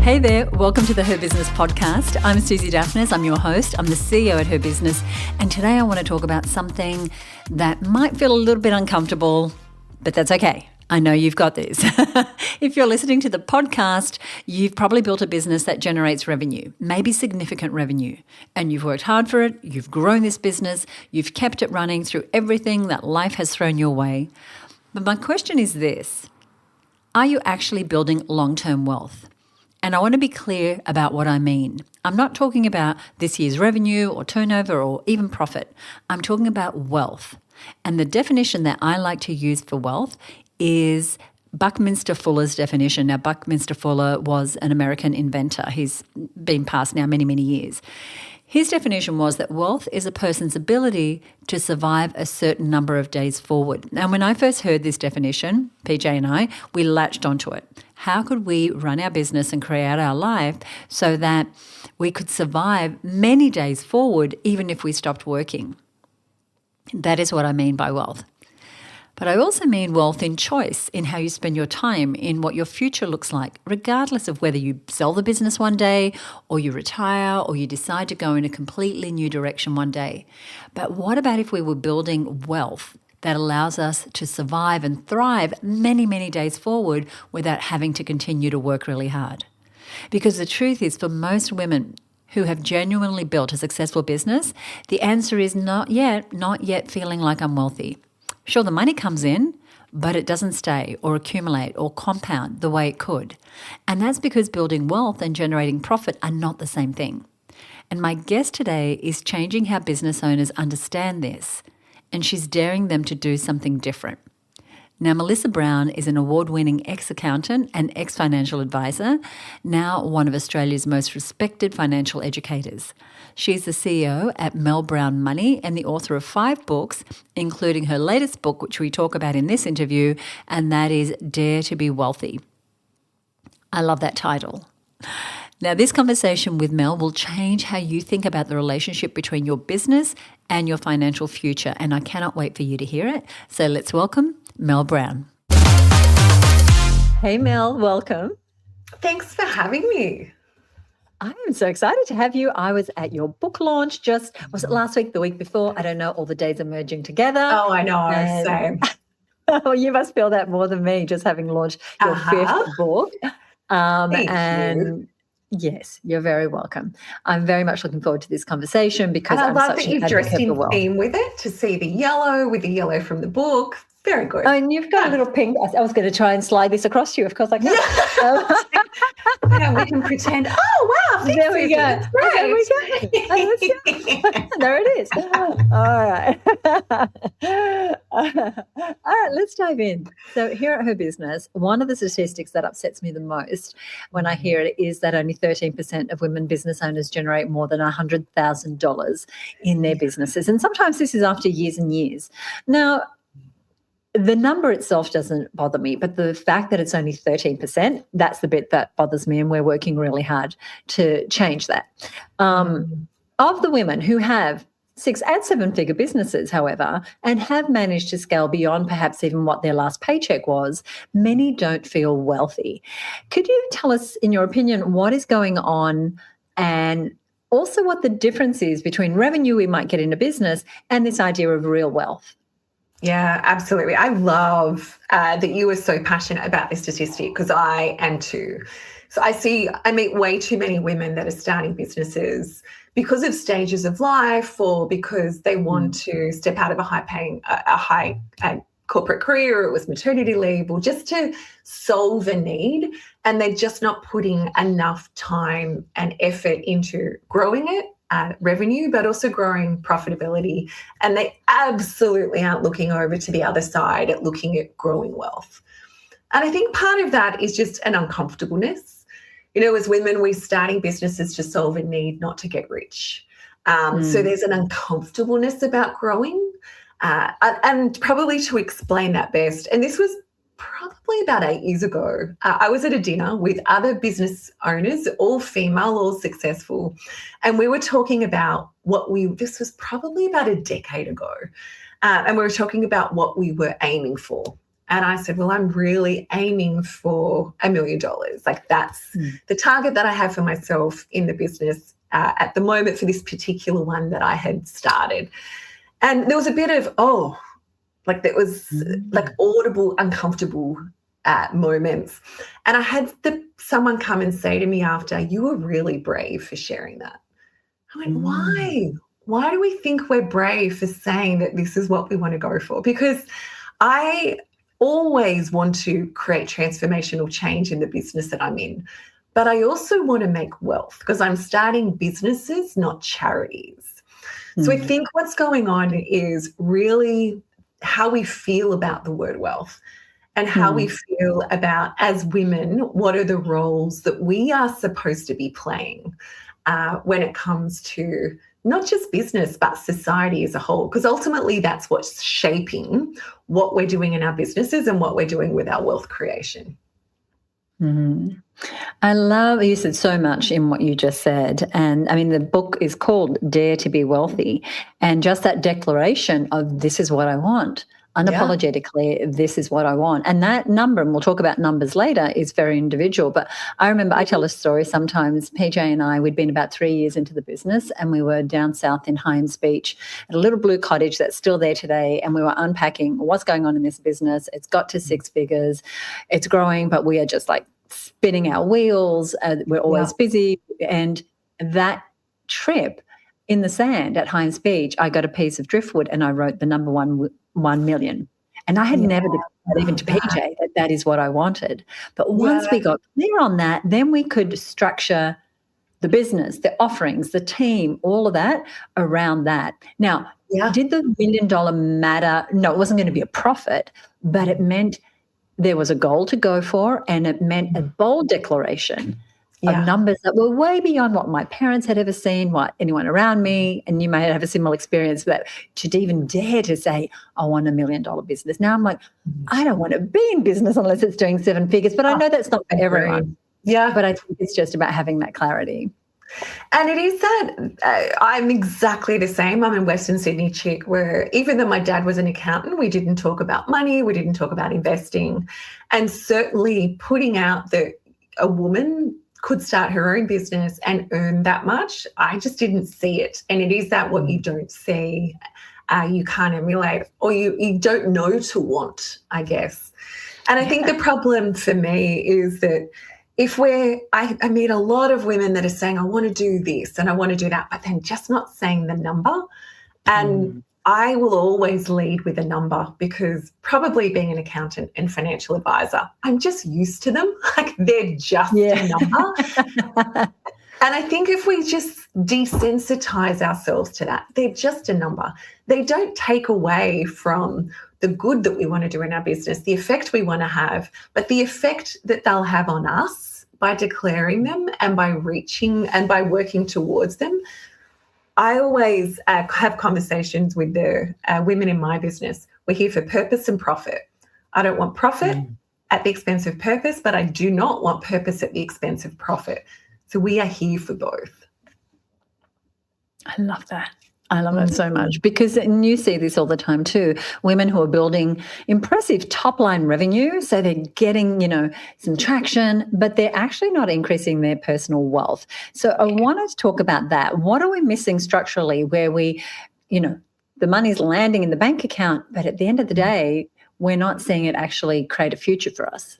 Hey there, welcome to the Her Business podcast. I'm Susie Daphnis, I'm your host, I'm the CEO at Her Business, and today I want to talk about something that might feel a little bit uncomfortable, but that's okay. I know you've got this. If you're listening to the podcast, you've probably built a business that generates revenue, maybe significant revenue, and you've worked hard for it, you've grown this business, you've kept it running through everything that life has thrown your way. But my question is this: are you actually building long-term wealth? And I want to be clear about what I mean. I'm not talking about this year's revenue or turnover or even profit. I'm talking about wealth. And the definition that I like to use for wealth is Buckminster Fuller's definition. Now, Buckminster Fuller was an American inventor. He's been passed now many, many years. His definition was that wealth is a person's ability to survive a certain number of days forward. Now, when I first heard this definition, PJ and I, we latched onto it. How could we run our business and create our life so that we could survive many days forward even if we stopped working? That is what I mean by wealth. But I also mean wealth in choice, in how you spend your time, in what your future looks like, regardless of whether you sell the business one day or you retire or you decide to go in a completely new direction one day. But what about if we were building wealth that allows us to survive and thrive many, many days forward without having to continue to work really hard? Because the truth is, for most women who have genuinely built a successful business, the answer is not yet feeling like I'm wealthy. Sure, the money comes in, but it doesn't stay or accumulate or compound the way it could. And that's because building wealth and generating profit are not the same thing. And my guest today is changing how business owners understand this, and she's daring them to do something different. Now, Mel Browne is an award-winning ex-accountant and ex-financial advisor, now one of Australia's most respected financial educators. She's the CEO at Mel Browne Money and the author of 5 books, including her latest book, which we talk about in this interview, and that is Dare to be Wealthy. I love that title. Now, this conversation with Mel will change how you think about the relationship between your business and your financial future, and I cannot wait for you to hear it. So let's welcome Mel Browne. Hey, Mel, welcome. Thanks for having me. I am so excited to have you. I was at your book launch was it last week, the week before? I don't know, all the days are merging together. Oh, I know, same. Oh, you must feel that more than me, just having launched your 5th book. Thank you. Yes, you're very welcome. I'm very much looking forward to this conversation because and I love such that you've dressed in theme with it, to see the yellow with the yellow from the book. Very good. Oh, and you've got a little pink. I was going to try and slide this across to you. Of course I can. Yeah, we can pretend. Oh, wow. There we go. That's great. There it is. All right. All right, let's dive in. So here at Her Business, one of the statistics that upsets me the most when I hear it is that only 13% of women business owners generate more than $100,000 in their businesses. And sometimes this is after years and years. Now, the number itself doesn't bother me, but the fact that it's only 13%, that's the bit that bothers me, and we're working really hard to change that. Of the women who have 6- and 7-figure businesses, however, and have managed to scale beyond perhaps even what their last paycheck was, many don't feel wealthy. Could you tell us, in your opinion, what is going on, and also what the difference is between revenue we might get in a business and this idea of real wealth? Yeah, absolutely. I love that you are so passionate about this statistic, because I am too. So I meet way too many women that are starting businesses because of stages of life, or because they want to step out of a high corporate career, or it was maternity leave, or just to solve a need, and they're just not putting enough time and effort into growing it. Revenue, but also growing profitability. And they absolutely aren't looking over to the other side at looking at growing wealth. And I think part of that is just an uncomfortableness. You know, as women, we're starting businesses to solve a need, not to get rich. So there's an uncomfortableness about growing. And probably to explain that best, and this was probably about 8 years ago, I was at a dinner with other business owners, all female, all successful, and we were talking about this was probably about a decade ago, and we were talking about what we were aiming for. And I said, well, I'm really aiming for $1 million. Like that's the target that I have for myself in the business at the moment for this particular one that I had started. And there was a bit of, like there was like audible, uncomfortable moments. And I had someone come and say to me after, you were really brave for sharing that. I went, why? Why do we think we're brave for saying that this is what we want to go for? Because I always want to create transformational change in the business that I'm in. But I also want to make wealth because I'm starting businesses, not charities. So I think what's going on is really how we feel about the word wealth and how we feel about, as women, what are the roles that we are supposed to be playing when it comes to not just business, but society as a whole, because ultimately that's what's shaping what we're doing in our businesses and what we're doing with our wealth creation. I love, you said so much in what you just said. And I mean, the book is called Dare to be Wealthy. And just that declaration of this is what I want, unapologetically, this is what I want. And that number, and we'll talk about numbers later, is very individual. But I remember I tell a story sometimes, PJ and I, we'd been about 3 years into the business and we were down south in Hynes Beach at a little blue cottage that's still there today. And we were unpacking what's going on in this business. It's got to 6 figures. It's growing, but we are just like spinning our wheels. We're always busy. And that trip in the sand at Hynes Beach, I got a piece of driftwood and I wrote the number 1 million. And I had never declared even to PJ that is what I wanted. But once we got clear on that, then we could structure the business, the offerings, the team, all of that around that. Now, did the $1 million matter? No, it wasn't going to be a profit, but it meant there was a goal to go for, and it meant a bold declaration of numbers that were way beyond what my parents had ever seen, what anyone around me, and you may have a similar experience with that, to even dare to say, I want $1 million business. Now I'm like, I don't want to be in business unless it's doing 7 figures, but I know that's not for everyone. Yeah. But I think it's just about having that clarity. And it is that I'm exactly the same. I'm in Western Sydney chick where even though my dad was an accountant, we didn't talk about money, we didn't talk about investing, and certainly putting out that a woman could start her own business and earn that much. I just didn't see it. And it is that what you don't see, you can't emulate, or you don't know to want, I guess. And I think the problem for me is that if I meet a lot of women that are saying, I want to do this and I want to do that, but then just not saying the number. And I will always lead with a number because probably being an accountant and financial advisor, I'm just used to them. Like they're just a number. And I think if we just desensitize ourselves to that, they're just a number. They don't take away from the good that we want to do in our business, the effect we want to have, but the effect that they'll have on us by declaring them and by reaching and by working towards them. I always have conversations with the women in my business. We're here for purpose and profit. I don't want profit at the expense of purpose, but I do not want purpose at the expense of profit. So we are here for both. I love that. I love that so much because, and you see this all the time too, women who are building impressive top-line revenue, so they're getting, some traction, but they're actually not increasing their personal wealth. So I wanted to talk about that. What are we missing structurally where we, the money's landing in the bank account, but at the end of the day, we're not seeing it actually create a future for us?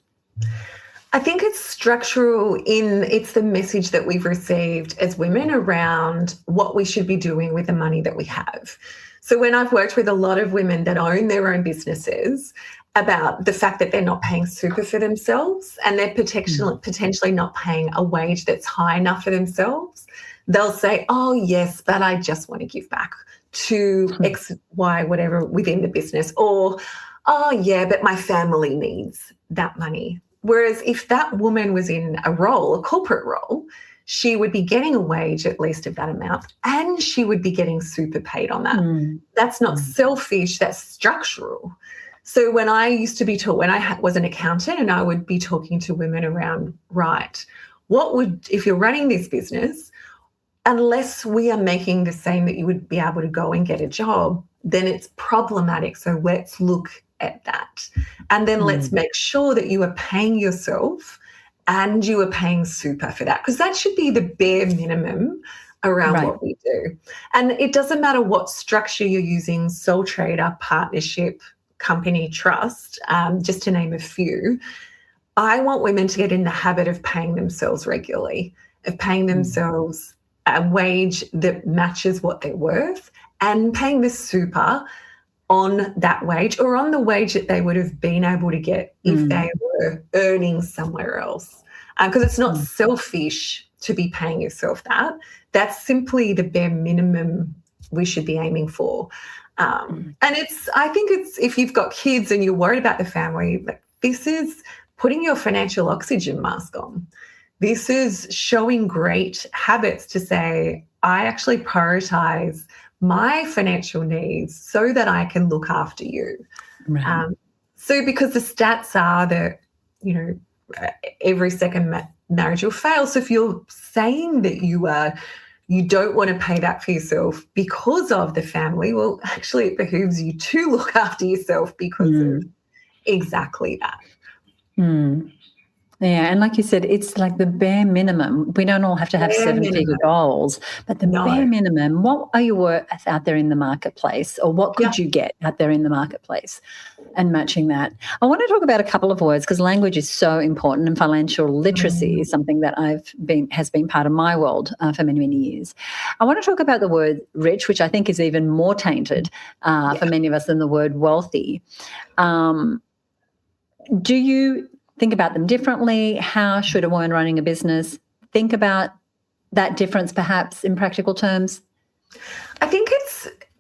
I think it's structural it's the message that we've received as women around what we should be doing with the money that we have. So when I've worked with a lot of women that own their own businesses about the fact that they're not paying super for themselves and they're potentially not paying a wage that's high enough for themselves, they'll say, oh, yes, but I just want to give back to X, Y, whatever within the business. Or, oh, yeah, but my family needs that money. Whereas if that woman was in a corporate role, she would be getting a wage at least of that amount and she would be getting super paid on that. That's not selfish, that's structural. So when I used to be taught, when I was an accountant and I would be talking to women around, right, if you're running this business, unless we are making the same that you would be able to go and get a job, then it's problematic. So let's look at that. And then let's make sure that you are paying yourself and you are paying super for that, because that should be the bare minimum around what we do. And it doesn't matter what structure you're using, sole trader, partnership, company, trust, just to name a few. I want women to get in the habit of paying themselves regularly, of paying themselves a wage that matches what they're worth, and paying the super on that wage or on the wage that they would have been able to get if they were earning somewhere else. Because it's not selfish to be paying yourself that. That's simply the bare minimum we should be aiming for. And I think it's, if you've got kids and you're worried about the family, like, this is putting your financial oxygen mask on. This is showing great habits to say, I actually prioritize my financial needs so that I can look after you. Right. So because the stats are that, every second marriage will fail. So if you're saying that you don't want to pay that for yourself because of the family, well, actually it behooves you to look after yourself because of exactly that. Yeah, and like you said, it's like the bare minimum. We don't all have to have seven-figure goals, but the bare minimum, what are you worth out there in the marketplace, or what could you get out there in the marketplace, and matching that. I want to talk about a couple of words because language is so important, and financial literacy is something that has been part of my world for many, many years. I want to talk about the word rich, which I think is even more tainted for many of us than the word wealthy. Do you think about them differently? How should a woman running a business think about that difference, perhaps in practical terms? I think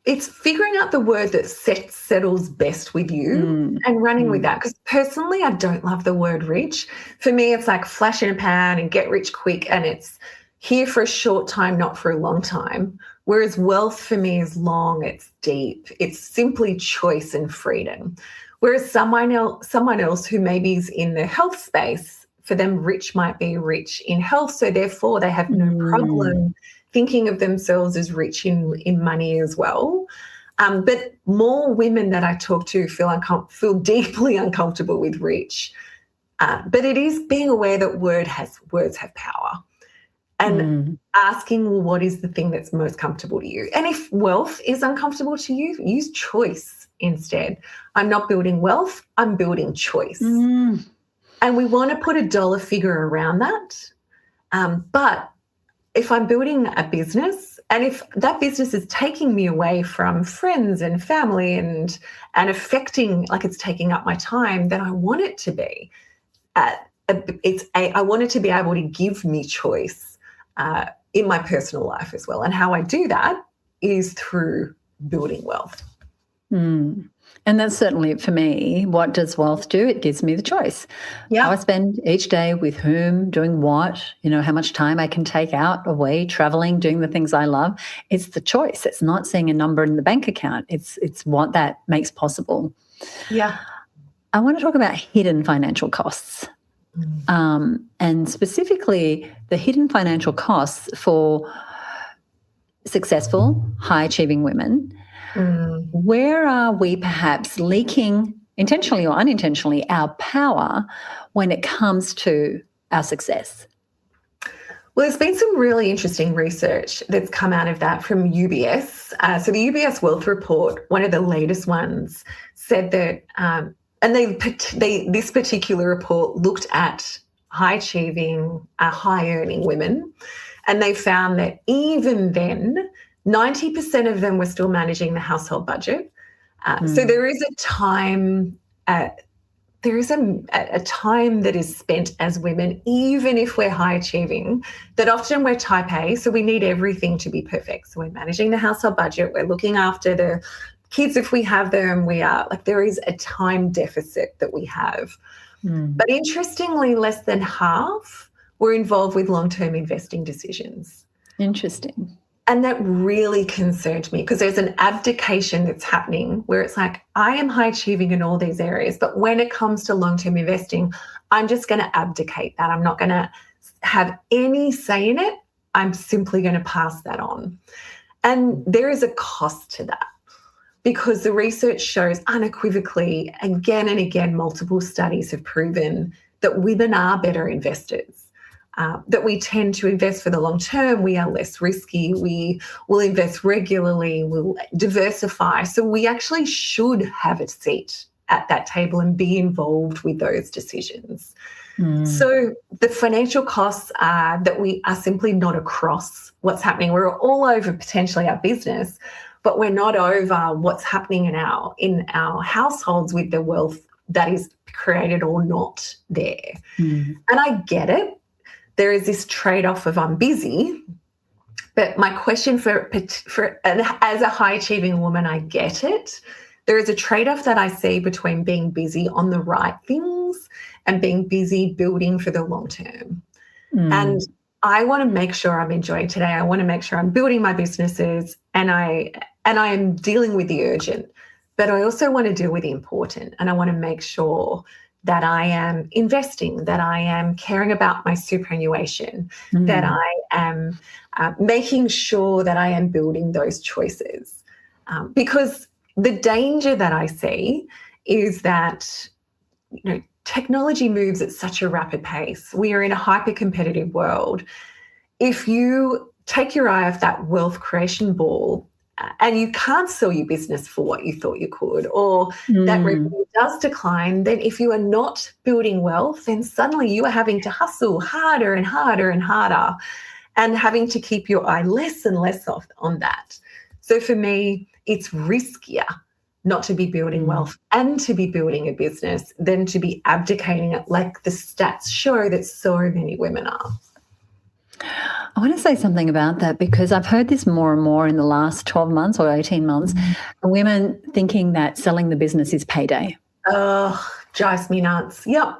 it's figuring out the word that settles best with you and running with that. Because personally, I don't love the word rich. For me, it's like flash in a pan and get rich quick, and it's here for a short time, not for a long time. Whereas wealth for me is long, it's deep, it's simply choice and freedom. Whereas someone else who maybe is in the health space, for them, rich might be rich in health. So therefore, they have no problem thinking of themselves as rich in money as well. But more women that I talk to feel deeply uncomfortable with rich. But it is being aware that words have power. And asking, well, what is the thing that's most comfortable to you? And if wealth is uncomfortable to you, use choice instead. I'm not building wealth, I'm building choice. And we want to put a dollar figure around that. But if I'm building a business, and if that business is taking me away from friends and family and affecting, like it's taking up my time, then I want it to be. I want it to be able to give me choice in my personal life as well. And how I do that is through building wealth. And that's certainly for me. What does wealth do? It gives me the choice. How I spend each day, with whom, doing what, how much time I can take out away, traveling, doing the things I love. It's the choice. It's not seeing a number in the bank account. It's what that makes possible. Yeah. I want to talk about hidden financial costs. And specifically the hidden financial costs for successful, high-achieving women. Where are we perhaps leaking, intentionally or unintentionally, our power when it comes to our success? Well, there's been some really interesting research that's come out of that from UBS. So the UBS Wealth Report, one of the latest ones, said that, and this particular report looked at high-achieving, high-earning women, and they found that even then, 90% of them were still managing the household budget. So there is a time, a time that is spent as women, even if we're high achieving, that often we're type A, so we need everything to be perfect. So we're managing the household budget, we're looking after the kids if we have them, there is a time deficit that we have. But interestingly, less than half were involved with long-term investing decisions. Interesting. And that really concerned me, because there's an abdication that's happening where it's like, I am high achieving in all these areas, but when it comes to long-term investing, I'm just going to abdicate that. I'm not going to have any say in it. I'm simply going to pass that on. And there is a cost to that, because the research shows unequivocally, again and again, multiple studies have proven that women are better investors. That we tend to invest for the long term. We are less risky. We will invest regularly. We'll diversify. So we actually should have a seat at that table and be involved with those decisions. So the financial costs are that we are simply not across what's happening. We're all over potentially our business, but we're not over what's happening in our households with the wealth that is created or not there. And I get it. There is this trade-off of I'm busy, but my question for as a high-achieving woman, I get it. There is a trade-off that I see between being busy on the right things and being busy building for the long term. And I want to make sure I'm enjoying today. I want to make sure I'm building my businesses and I am dealing with the urgent, but I also want to deal with the important, and I want to make sure that I am investing, that I am caring about my superannuation, that I am making sure that I am building those choices. Because the danger that I see is that, technology moves at such a rapid pace. We are in a hyper-competitive world. If you take your eye off that wealth creation ball and you can't sell your business for what you thought you could, or that revenue does decline, then if you are not building wealth, then suddenly you are having to hustle harder and harder and harder and having to keep your eye less and less off on that. So for me, it's riskier not to be building wealth and to be building a business than to be abdicating it like the stats show that so many women are. I want to say something about that because I've heard this more and more in the last 12 months or 18 months, women thinking that selling the business is payday. Oh, drives me nuts. Yep.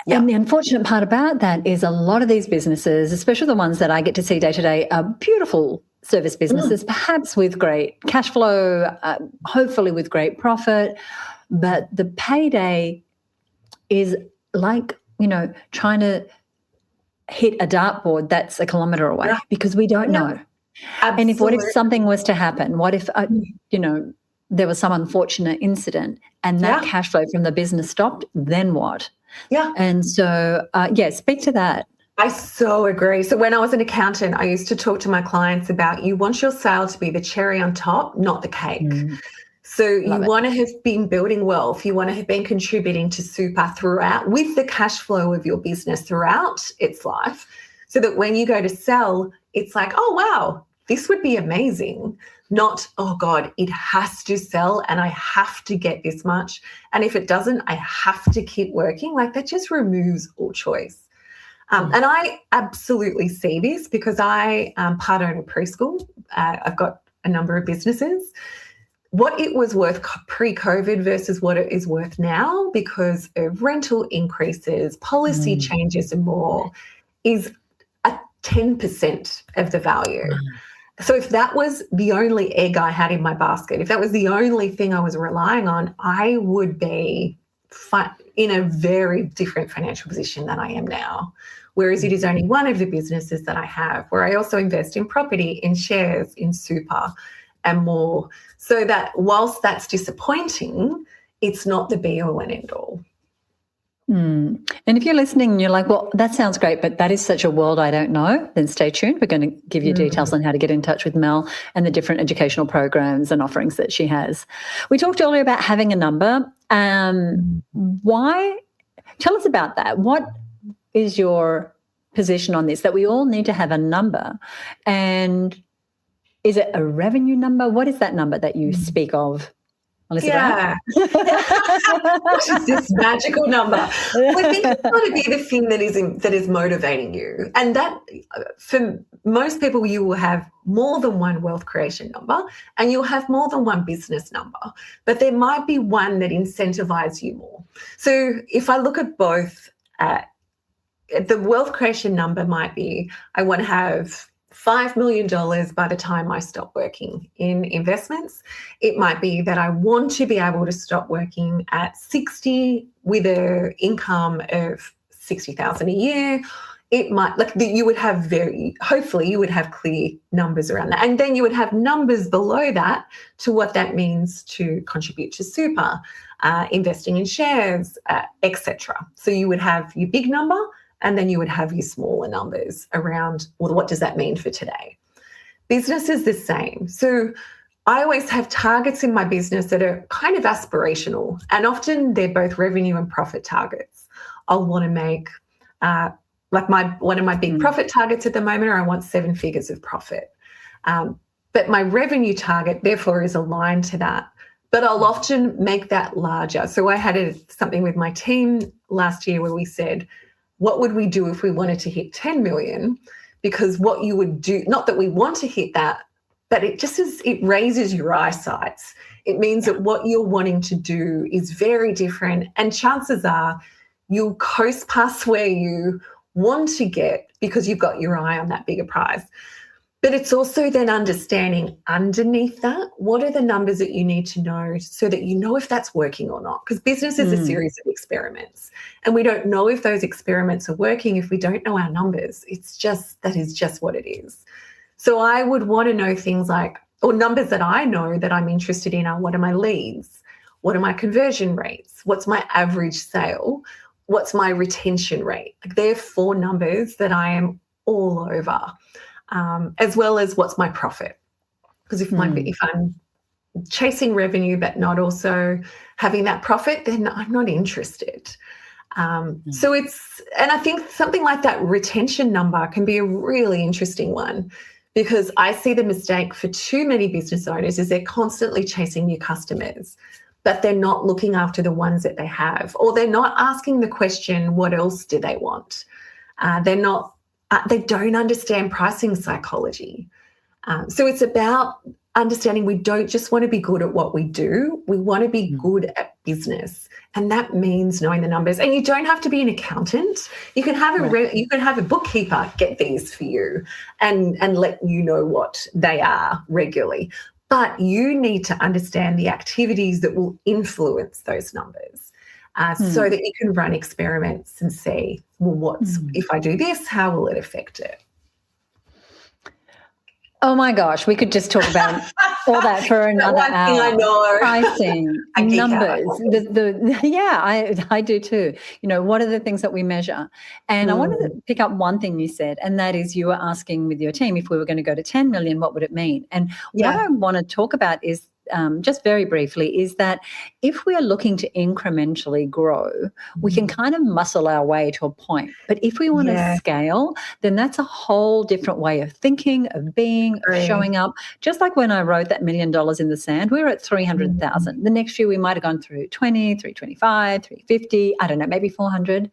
And the unfortunate part about that is a lot of these businesses, especially the ones that I get to see day to day, are beautiful service businesses, perhaps with great cash flow, hopefully with great profit. But the payday is like, trying to hit a dartboard that's a kilometre away because we don't know. Absolutely. And what if something was to happen? What if, there was some unfortunate incident and that cash flow from the business stopped? Then what? Yeah. And so, speak to that. I so agree. So when I was an accountant, I used to talk to my clients about you want your sale to be the cherry on top, not the cake. So you want to have been building wealth. You want to have been contributing to super throughout with the cash flow of your business throughout its life so that when you go to sell, it's like, oh, wow, this would be amazing. Not, oh, God, it has to sell and I have to get this much. And if it doesn't, I have to keep working. Like that just removes all choice. And I absolutely see this because I part own a preschool. I've got a number of businesses. What it was worth pre-COVID versus what it is worth now because of rental increases, policy changes and more is a 10% of the value. So if that was the only egg I had in my basket, if that was the only thing I was relying on, I would be in a very different financial position than I am now. Whereas it is only one of the businesses that I have where I also invest in property, in shares, in super and more. So that whilst that's disappointing, it's not the be all and end all. And if you're listening and you're like, well, that sounds great, but that is such a world I don't know, then stay tuned. We're going to give you details on how to get in touch with Mel and the different educational programs and offerings that she has. We talked earlier about having a number. Why? Tell us about that. What is your position on this, that we all need to have a number? And is it a revenue number? What is that number that you speak of? Yeah. Which is this magical number. Well, I think it's got to be the thing that is motivating you. And that, for most people, you will have more than one wealth creation number and you'll have more than one business number. But there might be one that incentivizes you more. So if I look at both, the wealth creation number might be, I want to have $5 million by the time I stop working in investments. It might be that I want to be able to stop working at 60 with an income of $60,000 a year. it might, like, you would have hopefully you would have clear numbers around that. And then you would have numbers below that to what that means to contribute to super, investing in shares, etc. So you would have your big number, and then you would have your smaller numbers around, well, what does that mean for today? Business is the same. So I always have targets in my business that are kind of aspirational, and often they're both revenue and profit targets. I'll want to make, one of my big profit targets at the moment, I want 7 figures of profit. But my revenue target, therefore, is aligned to that. But I'll often make that larger. So I had something with my team last year where we said, what would we do if we wanted to hit 10 million? Because what you would do, not that we want to hit that, but it raises your eyesights. It means that what you're wanting to do is very different. And chances are you'll coast past where you want to get because you've got your eye on that bigger prize. But it's also then understanding underneath that, what are the numbers that you need to know so that you know if that's working or not? Because business is a series of experiments, and we don't know if those experiments are working if we don't know our numbers. That is just what it is. So I would want to know things like, or numbers that I know that I'm interested in are, what are my leads? What are my conversion rates? What's my average sale? What's my retention rate? Like, they're 4 numbers that I am all over, as well as what's my profit. Because if I'm chasing revenue but not also having that profit, then I'm not interested. So and I think something like that retention number can be a really interesting one, because I see the mistake for too many business owners is they're constantly chasing new customers, but they're not looking after the ones that they have, or they're not asking the question, what else do they want? They don't understand pricing psychology. So it's about understanding we don't just want to be good at what we do. We want to be good at business. And that means knowing the numbers. And you don't have to be an accountant. You can have a bookkeeper get these for you and let you know what they are regularly. But you need to understand the activities that will influence those numbers, so that you can run experiments and see, well, if I do this, how will it affect it? Oh my gosh, we could just talk about all that for another hour. Thing I know. Pricing, numbers. I do too. What are the things that we measure? And I wanted to pick up one thing you said, and that is you were asking with your team, if we were going to go to 10 million, what would it mean? And what I want to talk about is, just very briefly, is that if we are looking to incrementally grow, we can kind of muscle our way to a point. But if we want to scale, then that's a whole different way of thinking, of being, of showing up. Just like when I wrote that $1 million in the sand, we were at 300,000. The next year we might have gone through 20, 325, 350, I don't know, maybe 400.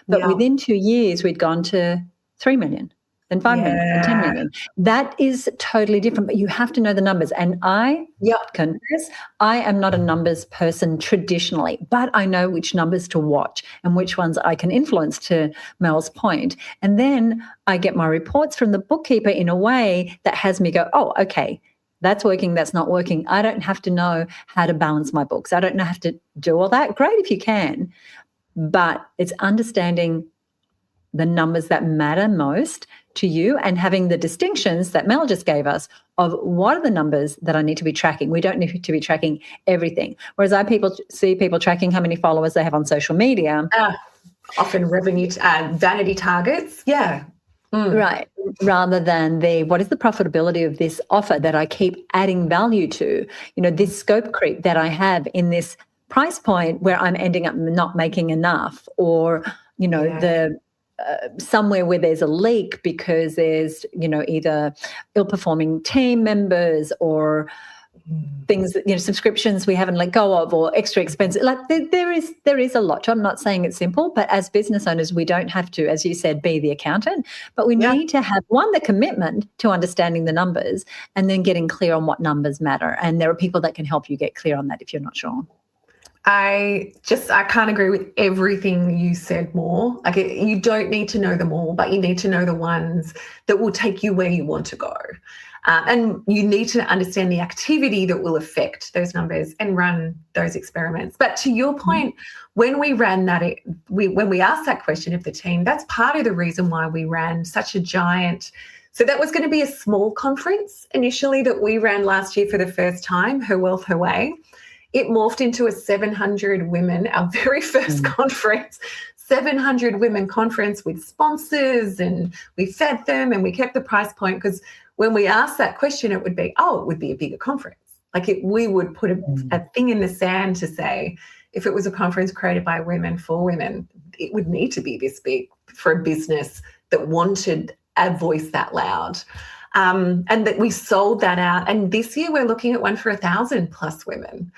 But within 2 years, we'd gone to 3 million. Then 5 million, then 10 million. That is totally different, but you have to know the numbers. And I confess, I am not a numbers person traditionally, but I know which numbers to watch and which ones I can influence, to Mel's point. And then I get my reports from the bookkeeper in a way that has me go, oh, okay, that's working, that's not working. I don't have to know how to balance my books. I don't have to do all that. Great if you can, but it's understanding the numbers that matter most to you and having the distinctions that Mel just gave us of what are the numbers that I need to be tracking. We don't need to be tracking everything. Whereas see people tracking how many followers they have on social media. Often revenue, vanity targets. Yeah. Right. Rather than what is the profitability of this offer that I keep adding value to? This scope creep that I have in this price point where I'm ending up not making enough, or, the somewhere where there's a leak because there's, either ill-performing team members or things, subscriptions we haven't let go of, or extra expenses. Like there is a lot. I'm not saying it's simple, but as business owners, we don't have to, as you said, be the accountant, but we need to have, the commitment to understanding the numbers and then getting clear on what numbers matter. And there are people that can help you get clear on that if you're not sure. I can't agree with everything you said more. Like, you don't need to know them all, but you need to know the ones that will take you where you want to go. And you need to understand the activity that will affect those numbers and run those experiments. But to your point, when we ran that, when we asked that question of the team, that's part of the reason why we ran such a giant. So that was going to be a small conference initially that we ran last year for the first time, Her Wealth, Her Way. It morphed into a 700 women, our very first conference, 700 women conference with sponsors, and we fed them and we kept the price point because when we asked that question, it would be, it would be a bigger conference. We would put a thing in the sand to say, if it was a conference created by women for women, it would need to be this big for a business that wanted a voice that loud. And that we sold that out. And this year we're looking at one for 1,000 plus women.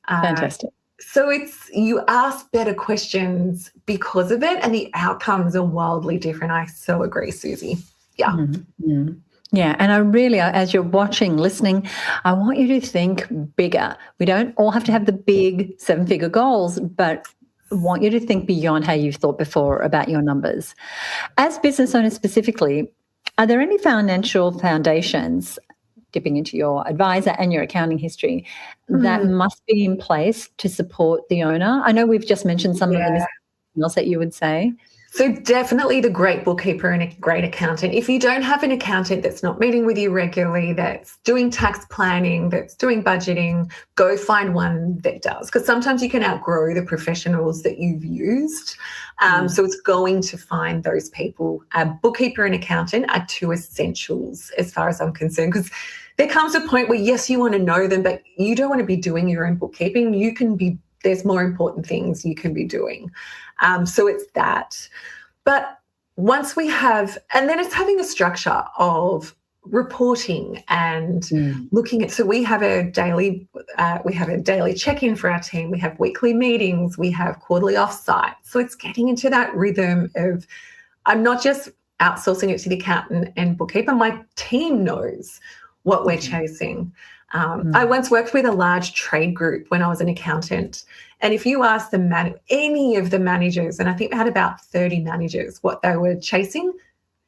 Fantastic. So you ask better questions because of it, and the outcomes are wildly different. I so agree, Susie. Yeah. Mm-hmm. Yeah, and I really, as you're watching, listening, I want you to think bigger. We don't all have to have the big 7-figure goals, but I want you to think beyond how you've thought before about your numbers. As business owners specifically, are there any financial foundations, dipping into your advisor and your accounting history, that must be in place to support the owner? I know we've just mentioned some of them. Is there anything else that you would say? So definitely the great bookkeeper and a great accountant. If you don't have an accountant that's not meeting with you regularly, that's doing tax planning, that's doing budgeting, go find one that does. Because sometimes you can outgrow the professionals that you've used. So it's going to find those people. A bookkeeper and accountant are two essentials as far as I'm concerned, because there comes a point where, yes, you want to know them, but you don't want to be doing your own bookkeeping. There's more important things you can be doing. So it's that. But once we have, and then it's having a structure of reporting and looking at, so we have a daily check-in for our team. We have weekly meetings. We have quarterly offsite. So it's getting into that rhythm of, I'm not just outsourcing it to the accountant and bookkeeper. My team knows what we're chasing. I once worked with a large trade group when I was an accountant. And if you ask any of the managers, and I think they had about 30 managers, what they were chasing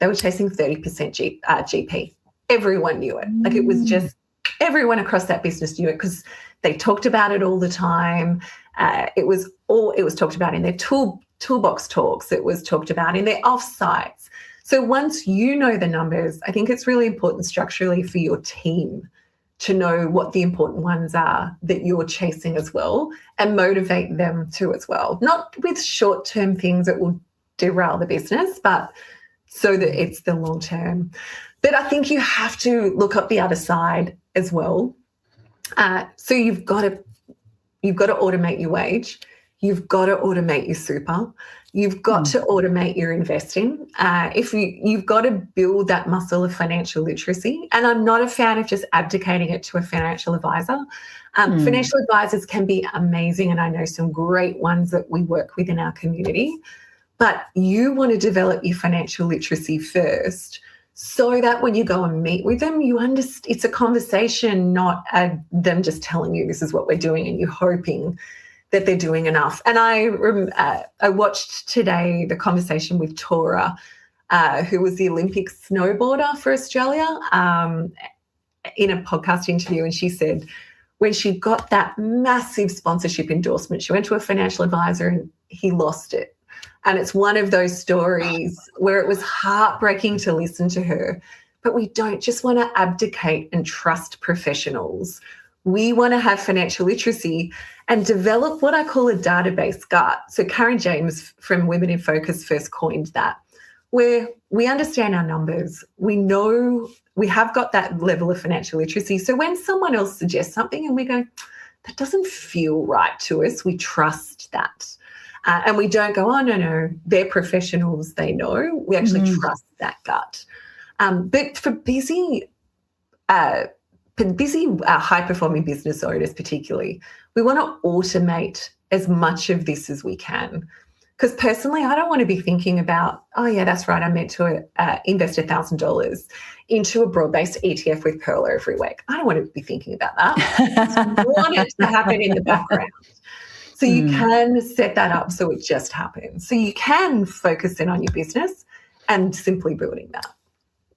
30% GP. Everyone knew it. It was just everyone across that business knew it because they talked about it all the time. It was talked about in their toolbox talks. It was talked about in their offsites. So once you know the numbers, I think it's really important structurally for your team to know what the important ones are that you're chasing as well, and motivate them to as well. Not with short-term things that will derail the business, but so that it's the long term. But I think you have to look up the other side as well. So you've got to automate your wage. You've got to automate your super. You've got to automate your investing. You've got to build that muscle of financial literacy. And I'm not a fan of just abdicating it to a financial advisor. Financial advisors can be amazing, and I know some great ones that we work with in our community. But you want to develop your financial literacy first, so that when you go and meet with them, you understand it's a conversation, not them just telling you this is what we're doing and you're hoping that they're doing enough. And I watched today the conversation with Tora, who was the Olympic snowboarder for Australia, in a podcast interview. And she said when she got that massive sponsorship endorsement, she went to a financial advisor and he lost it. And it's one of those stories where it was heartbreaking to listen to her. But we don't just want to abdicate and trust professionals. We want to have financial literacy and develop what I call a database gut. So Karen James from Women in Focus first coined that, where we understand our numbers. We know we have got that level of financial literacy. So when someone else suggests something and we go, that doesn't feel right to us, we trust that. And we don't go, oh, no, they're professionals, they know. We actually trust that gut. But for busy high-performing business owners particularly, we want to automate as much of this as we can. Because personally, I don't want to be thinking about, oh, yeah, that's right, I meant to invest $1,000 into a broad-based ETF with Pearl every week. I don't want to be thinking about that. I want it to happen in the background. So you can set that up so it just happens. So you can focus in on your business and simply building that.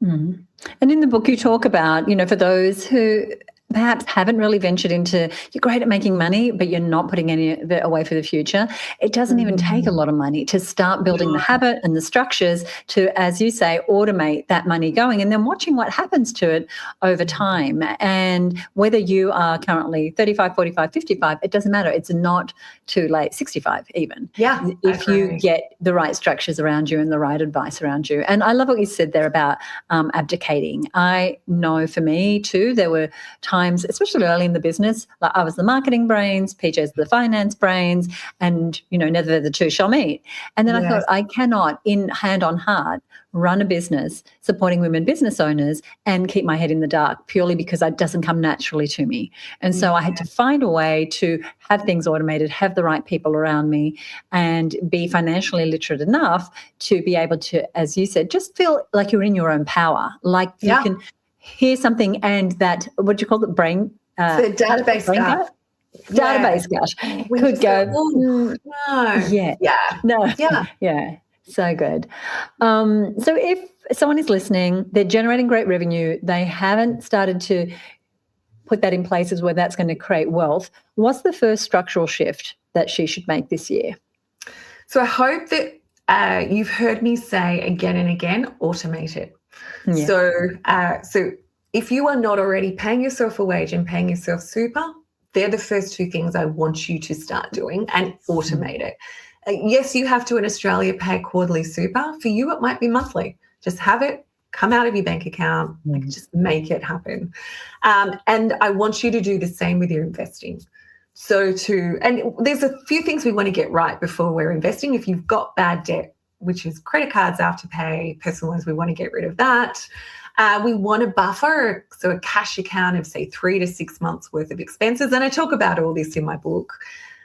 Mm. And in the book, you talk about, for those who perhaps haven't really ventured into, you're great at making money, but you're not putting any of it away for the future. It doesn't even take a lot of money to start building the habit and the structures to, as you say, automate that money going and then watching what happens to it over time. And whether you are currently 35, 45, 55, it doesn't matter. It's not too late, 65 even. Yeah. If you get the right structures around you and the right advice around you. And I love what you said there about abdicating. I know for me too, there were times, especially early in the business, like I was the marketing brains, PJ's the finance brains, and, never the two shall meet. And then I thought, I cannot, in hand on heart, run a business supporting women business owners and keep my head in the dark purely because it doesn't come naturally to me. And so I had to find a way to have things automated, have the right people around me, and be financially literate enough to be able to, as you said, just feel like you're in your own power, like you can hear something and that, what do you call it, brain? The database gut. Database gut could go, no. Yeah. So good. So if someone is listening, they're generating great revenue, they haven't started to put that in places where that's going to create wealth, what's the first structural shift that she should make this year? So I hope that you've heard me say again and again, automate it. Yeah. So if you are not already paying yourself a wage and paying yourself super, they're the first two things I want you to start doing and automate it. Yes, you have to in Australia pay quarterly super. For you, it might be monthly. Just have it come out of your bank account, just make it happen. And I want you to do the same with your investing. And there's a few things we want to get right before we're investing. If you've got bad debt, which is credit cards Afterpay, personal loans, we want to get rid of that. We want a buffer, so a cash account of, say, 3 to 6 months worth of expenses. And I talk about all this in my book.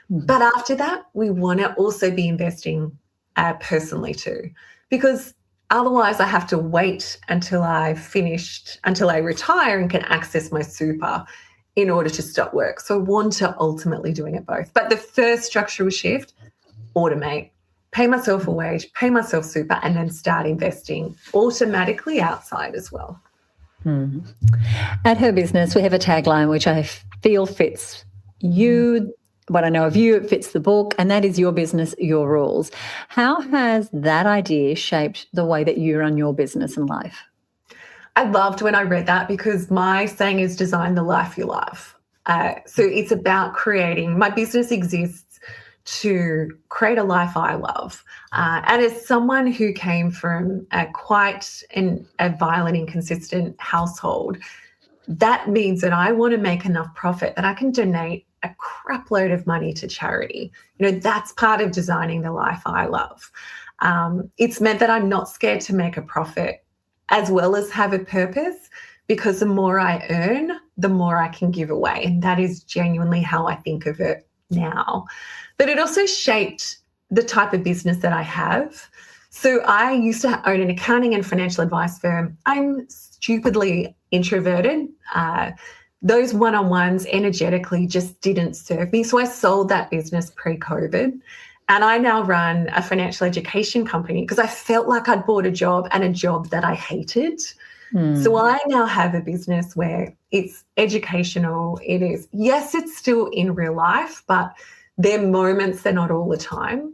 But after that, we want to also be investing personally too, because otherwise I have to wait until I retire and can access my super in order to stop work. So I want to ultimately doing it both. But the first structural shift, automate. Pay myself a wage, pay myself super, and then start investing automatically outside as well. At Her Business, we have a tagline which I feel fits you, what I know of you, it fits the book, and that is your business, your rules. How has that idea shaped the way that you run your business and life? I loved when I read that because my saying is design the life you love. So it's about creating, my business exists to create a life I love. And as someone who came from quite a violent, inconsistent household, that means that I want to make enough profit that I can donate a crap load of money to charity. That's part of designing the life I love. It's meant that I'm not scared to make a profit as well as have a purpose, because the more I earn, the more I can give away. And that is genuinely how I think of it now. But it also shaped the type of business that I have. So I used to own an accounting and financial advice firm. I'm stupidly introverted. Those one-on-ones energetically just didn't serve me. So I sold that business pre-COVID. And I now run a financial education company because I felt like I'd bought a job and a job that I hated. So I now have a business where it's educational. It is, yes, it's still in real life, but there are moments, they're not all the time.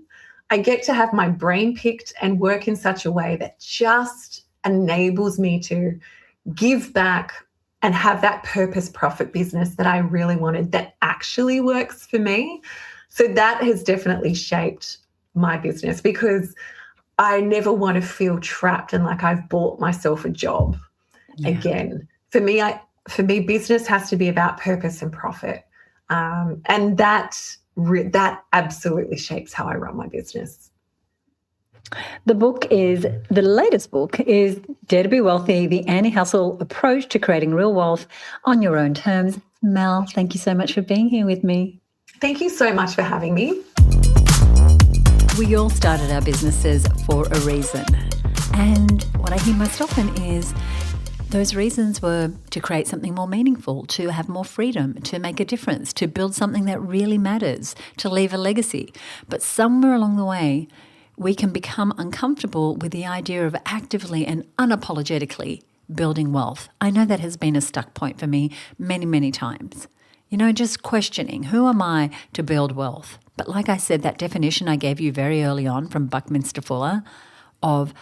I get to have my brain picked and work in such a way that just enables me to give back and have that purpose profit business that I really wanted that actually works for me. So that has definitely shaped my business because I never want to feel trapped and like I've bought myself a job again. For me, business has to be about purpose and profit. And that absolutely shapes how I run my business. The latest book is Dare to Be Wealthy, the anti-hustle approach to creating real wealth on your own terms. Mel, thank you so much for being here with me. Thank you so much for having me. We all started our businesses for a reason. And what I hear most often is those reasons were to create something more meaningful, to have more freedom, to make a difference, to build something that really matters, to leave a legacy. But somewhere along the way, we can become uncomfortable with the idea of actively and unapologetically building wealth. I know that has been a stuck point for me many, many times. Just questioning, who am I to build wealth? But like I said, that definition I gave you very early on from Buckminster Fuller of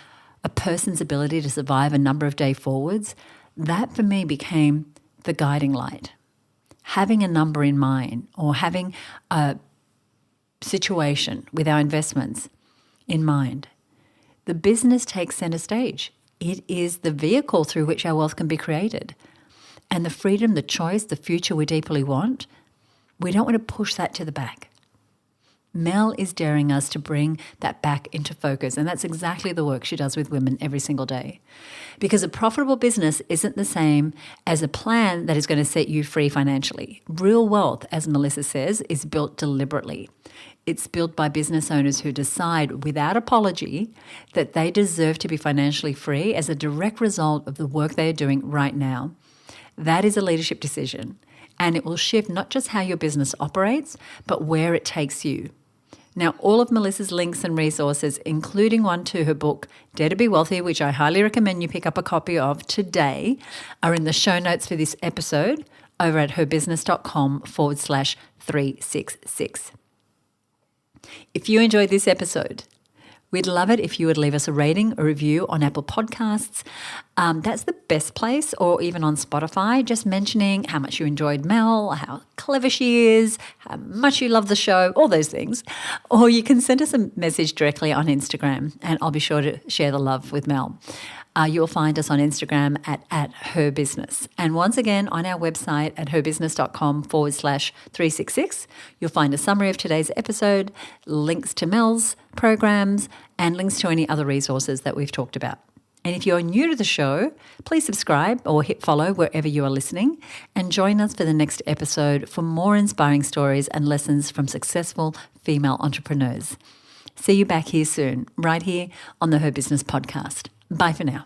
a person's ability to survive a number of day forwards, that for me became the guiding light. Having a number in mind or having a situation with our investments in mind. The business takes center stage. It is the vehicle through which our wealth can be created. And the freedom, the choice, the future we deeply want, we don't want to push that to the back. Mel is daring us to bring that back into focus, and that's exactly the work she does with women every single day. Because a profitable business isn't the same as a plan that is going to set you free financially. Real wealth, as Melissa says, is built deliberately. It's built by business owners who decide without apology that they deserve to be financially free as a direct result of the work they are doing right now. That is a leadership decision, and it will shift not just how your business operates, but where it takes you. Now, all of Melissa's links and resources, including one to her book, Dare to Be Wealthy, which I highly recommend you pick up a copy of today, are in the show notes for this episode over at herbusiness.com/366. If you enjoyed this episode, we'd love it if you would leave us a rating or review on Apple Podcasts. That's the best place, or even on Spotify, just mentioning how much you enjoyed Mel, how clever she is, how much you love the show, all those things. Or you can send us a message directly on Instagram, and I'll be sure to share the love with Mel. You'll find us on Instagram at herbusiness. And once again, on our website at herbusiness.com/366, you'll find a summary of today's episode, links to Mel's programs, and links to any other resources that we've talked about. And if you're new to the show, please subscribe or hit follow wherever you are listening, and join us for the next episode for more inspiring stories and lessons from successful female entrepreneurs. See you back here soon, right here on the Her Business podcast. Bye for now.